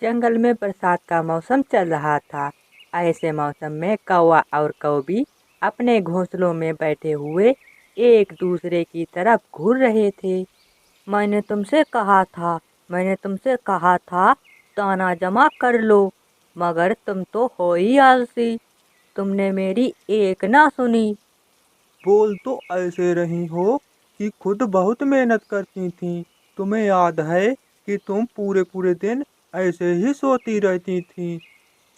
जंगल में बरसात का मौसम चल रहा था। ऐसे मौसम में कौवा और कौवी अपने घोंसलों में बैठे हुए एक दूसरे की तरफ घूर रहे थे। मैंने तुमसे कहा था, मैंने तुमसे कहा था, दाना जमा कर लो, मगर तुम तो हो ही आलसी। तुमने मेरी एक ना सुनी। बोल तो ऐसे रही हो कि खुद बहुत मेहनत करती थी। तुम्हें याद है कि तुम पूरे पूरे दिन ऐसे ही सोती रहती थी।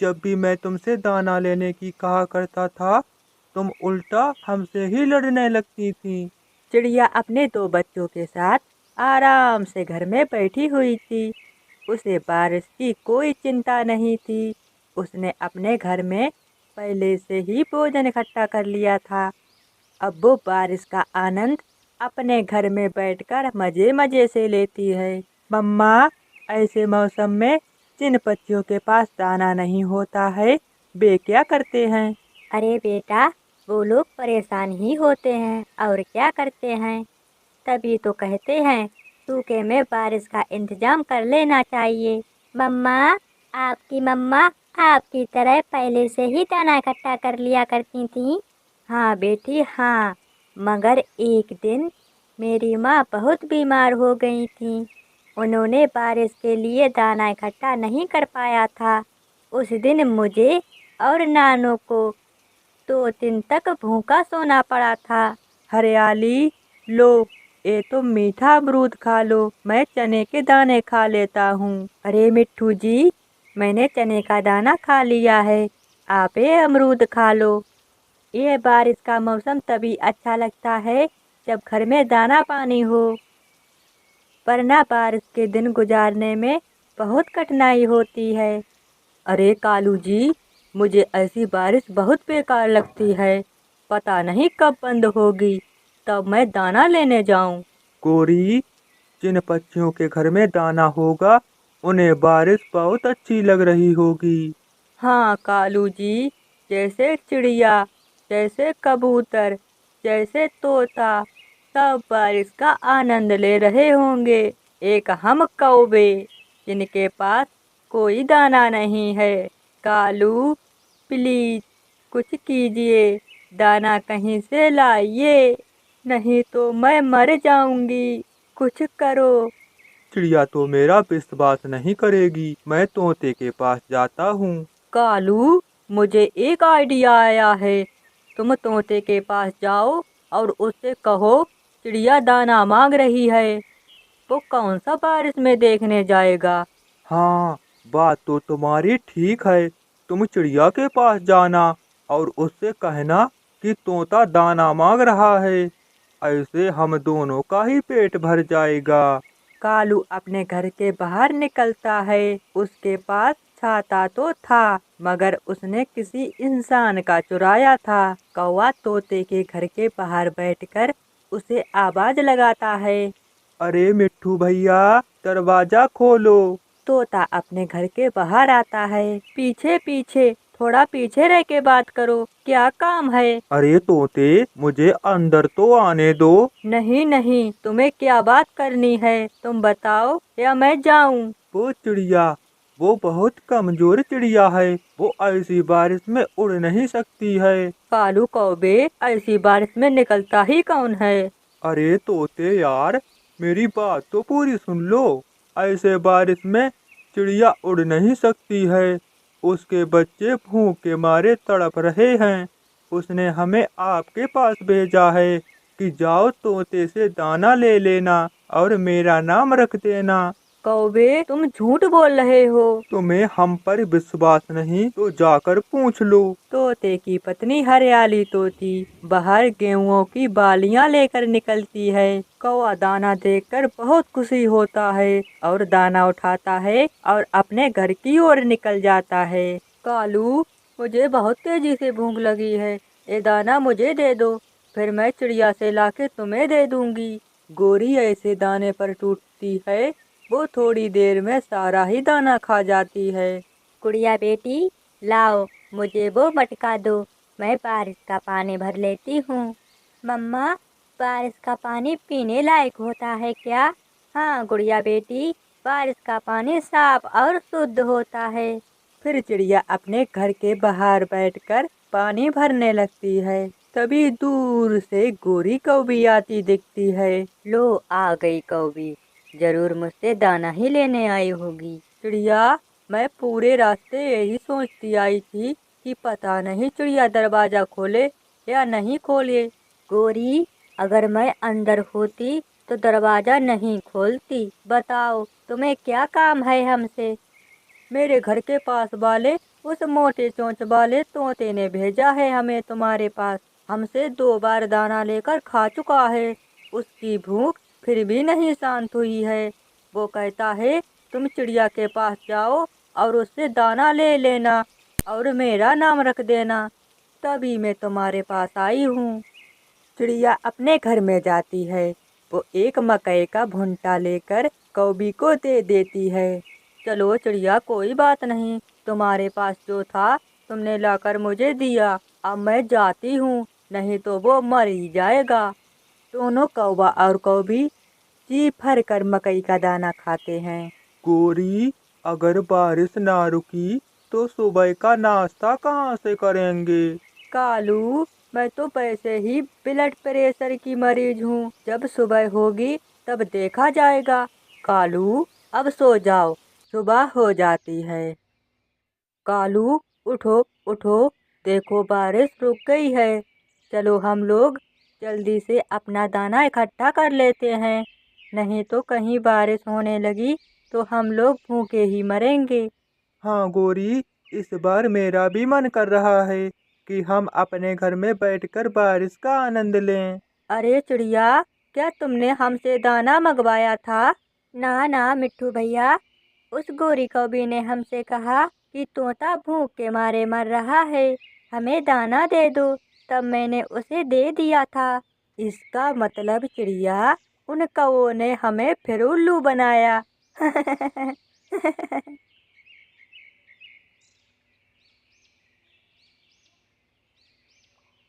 जब भी मैं तुमसे दाना लेने की कहा करता था, तुम उल्टा हमसे ही लड़ने लगती थी। चिड़िया अपने दो बच्चों के साथ आराम से घर में बैठी हुई थी। उसे बारिश की कोई चिंता नहीं थी। उसने अपने घर में पहले से ही भोजन इकट्ठा कर लिया था। अब वो बारिश का आनंद अपने घर में बैठकर मजे मजे से लेती है। मम्मा, ऐसे मौसम में जिन पक्षियों के पास दाना नहीं होता है, वे क्या करते हैं? अरे बेटा, वो लोग परेशान ही होते हैं और क्या करते हैं। तभी तो कहते हैं सूखे में बारिश का इंतजाम कर लेना चाहिए। मम्मा, आपकी मम्मा आपकी तरह पहले से ही दाना इकट्ठा कर लिया करती थी। हाँ बेटी हाँ, मगर एक दिन मेरी माँ बहुत बीमार हो गई थी। उन्होंने बारिश के लिए दाना इकट्ठा नहीं कर पाया था। उस दिन मुझे और नानों को 2 दिन तक भूखा सोना पड़ा था। हरियाली, लो, ये तो मीठा अमरूद खा लो, मैं चने के दाने खा लेता हूँ। अरे मिट्ठू जी, मैंने चने का दाना खा लिया है, आप ये अमरूद खा लो। ये बारिश का मौसम तभी अच्छा लगता है जब घर में दाना पानी हो, वरना बारिश के दिन गुजारने में बहुत कठिनाई होती है। अरे कालू जी, मुझे ऐसी बारिश बहुत बेकार लगती है। पता नहीं कब बंद होगी, तब मैं दाना लेने जाऊं। गोरी, जिन पक्षियों के घर में दाना होगा, उन्हें बारिश बहुत अच्छी लग रही होगी। हाँ कालू जी, जैसे चिड़िया, जैसे कबूतर, जैसे तोता, सब बारिश का आनंद ले रहे होंगे। एक हम कौवे, जिनके पास कोई दाना नहीं है। कालू, प्लीज कुछ कीजिए, दाना कहीं से लाइए, नहीं तो मैं मर जाऊंगी। कुछ करो। चिड़िया तो मेरा विश्वास नहीं करेगी। मैं तोते के पास जाता हूँ। कालू, मुझे एक आइडिया आया है। तुम तोते के पास जाओ और उससे कहो चिड़िया दाना मांग रही है। वो कौन सा बारिश में देखने जाएगा? हाँ, बात तो तुम्हारी ठीक है। तुम चिड़िया के पास जाना और उससे कहना कि तोता दाना मांग रहा है। ऐसे हम दोनों का ही पेट भर जाएगा। कालू अपने घर के बाहर निकलता है। उसके पास छाता तो था, मगर उसने किसी इंसान का चुराया था। कौवा तोते के घर के बाहर बैठकर उसे आवाज लगाता है। अरे मिट्ठू भैया, दरवाजा खोलो। तोता अपने घर के बाहर आता है। पीछे पीछे, थोड़ा पीछे रह के बात करो, क्या काम है? अरे तोते, मुझे अंदर तो आने दो। नहीं नहीं, तुम्हें क्या बात करनी है, तुम बताओ या मैं जाऊं? वो चिड़िया, वो बहुत कमजोर चिड़िया है। वो ऐसी बारिश में उड़ नहीं सकती है। कालू कौबे, ऐसी बारिश में निकलता ही कौन है? अरे तोते यार, मेरी बात तो पूरी सुन लो। ऐसे बारिश में चिड़िया उड़ नहीं सकती है। उसके बच्चे भूख के मारे तड़प रहे हैं। उसने हमें आपके पास भेजा है कि जाओ तोते से दाना ले लेना और मेरा नाम रख देना। कौबे, तुम झूठ बोल रहे हो। तुम्हें हम पर विश्वास नहीं तो जाकर पूछ लो। तोते की पत्नी हरियाली तोती बाहर गेहूं की बालियां लेकर निकलती है। कौवा दाना देखकर बहुत खुशी होता है और दाना उठाता है और अपने घर की ओर निकल जाता है। कालू, मुझे बहुत तेजी से भूख लगी है, ये दाना मुझे दे दो, फिर मैं चिड़िया से लाके तुम्हें दे दूंगी। गोरी ऐसे दाने पर टूटती है, वो थोड़ी देर में सारा ही दाना खा जाती है। गुड़िया बेटी, लाओ मुझे वो मटका दो, मैं बारिश का पानी भर लेती हूँ। मम्मा, बारिश का पानी पीने लायक होता है क्या? हाँ गुड़िया बेटी, बारिश का पानी साफ और शुद्ध होता है। फिर चिड़िया अपने घर के बाहर बैठकर पानी भरने लगती है। तभी दूर से गोरी कौवी आती दिखती है। लो आ गई कौवी, जरूर मुझसे दाना ही लेने आई होगी। चिड़िया, मैं पूरे रास्ते यही सोचती आई थी कि पता नहीं चिड़िया दरवाजा खोले या नहीं खोले। गोरी, अगर मैं अंदर होती तो दरवाजा नहीं खोलती। बताओ तुम्हें क्या काम है हमसे। मेरे घर के पास वाले उस मोटे चोंच वाले तोते ने भेजा है हमें तुम्हारे पास। हमसे 2 बार दाना लेकर खा चुका है। उसकी भूख फिर भी नहीं शांत हुई है। वो कहता है तुम चिड़िया के पास जाओ और उससे दाना ले लेना और मेरा नाम रख देना। तभी मैं तुम्हारे पास आई हूँ। चिड़िया अपने घर में जाती है। वो एक मकई का भुंटा लेकर कौवी को दे देती है। चलो चिड़िया, कोई बात नहीं, तुम्हारे पास जो था तुमने लाकर मुझे दिया। अब मैं जाती हूँ, नहीं तो वो मर ही जाएगा। दोनों कौवा और कौवी जी भर कर मकई का दाना खाते हैं। गोरी, अगर बारिश ना रुकी तो सुबह का नाश्ता कहाँ से करेंगे? कालू, मैं तो वैसे ही ब्लड प्रेशर की मरीज हूँ। जब सुबह होगी तब देखा जाएगा। कालू, अब सो जाओ, सुबह हो जाती है। कालू, उठो उठो, देखो बारिश रुक गई है। चलो हम लोग जल्दी से अपना दाना इकट्ठा कर लेते हैं, नहीं तो कहीं बारिश होने लगी तो हम लोग भूखे ही मरेंगे। हाँ गोरी, इस बार मेरा भी मन कर रहा है कि हम अपने घर में बैठकर बारिश का आनंद लें। अरे चिड़िया, क्या तुमने हमसे दाना मंगवाया था? ना ना मिट्ठू भैया, उस गोरी कौवी ने हमसे कहा कि तोता भूख के मारे मर रहा है, हमें दाना दे दो। तब मैंने उसे दे दिया था। इसका मतलब चिड़िया, उन कौओं ने हमें फिर उल्लू बनाया।